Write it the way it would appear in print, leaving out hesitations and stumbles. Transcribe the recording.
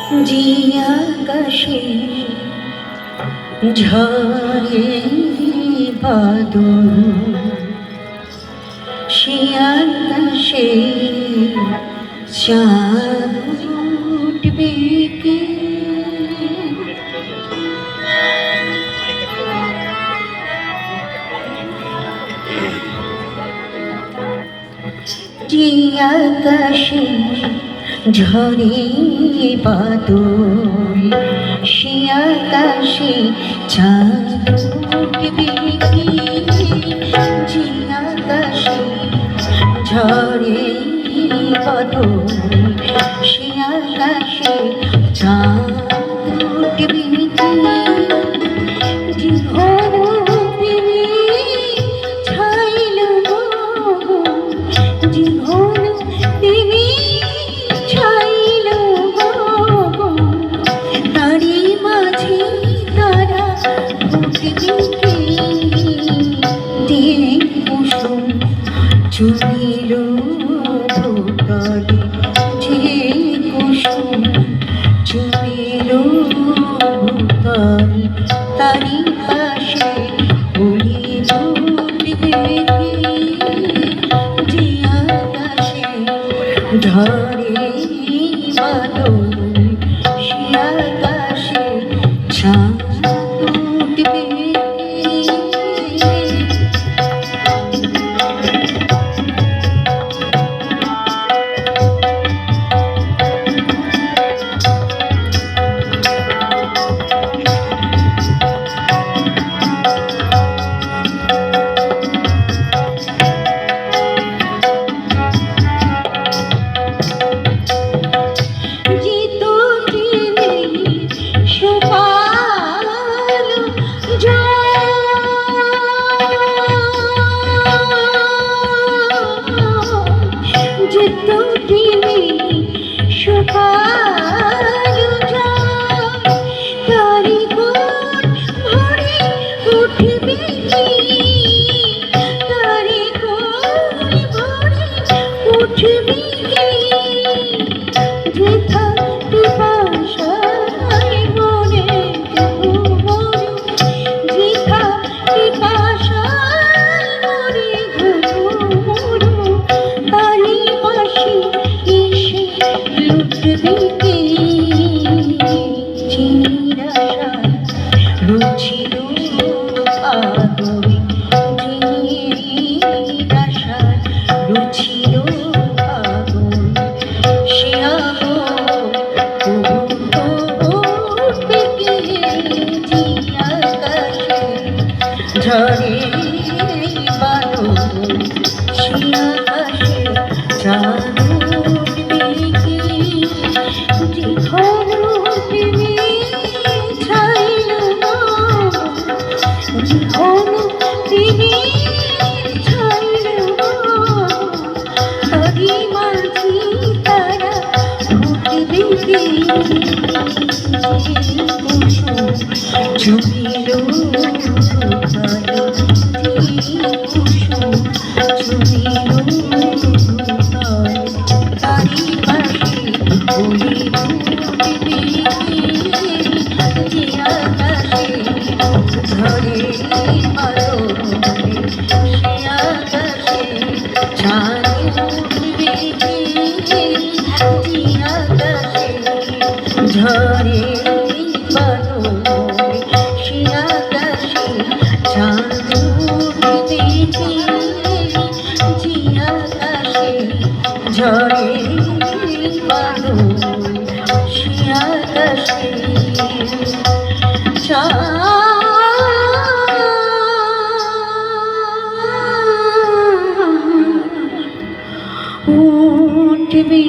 জিয়া আকাশে ঝরে বাদল, সে আকাশে চাঁদ উঠবে কে? যে আকাশে ঝরে বাদল, সে আকাশে চাঁদ উঠবে কি? যে আকাশে ঝরে বাদল, সে আকাশে চাঁদ উঠবে কি? জীবন প্রেমী ছাইল গো, জীবন প্রেমী ছাইল গো, তারি মাঝে তারা উঠবে কে? দিয়ে কুসুম চুরিল ভোতারে, যে কুসুম চুরিল ভোতারে, তারি পাশে উড়িল উঠবে কে? যে আকাশে ঝরে বাদল, সে আকাশে চাঁদ উঠবে কে? ঝরে বাদল, সে আকাশে চাঁদ উঠবে কে? জীবন প্রেমী ছাইল গো, জীবন প্রেমী ছাইল গো, তারি মাঝে তারা উঠবে কে? কুসুম চুরিল ভোতারে, কুসুম চুরিল ভোতারে, তারি পাশে উড়িল উঠবে কে? যে আকাশে ঝরে বাদল, সে আকাশে চাঁদ উঠবে কে? যে আকাশে ঝরে বাদল, সে আকাশে চাঁদ উঠবে কে? যে আকাশে ঝরে বাদল, সে আকাশে চাঁদ উঠবে।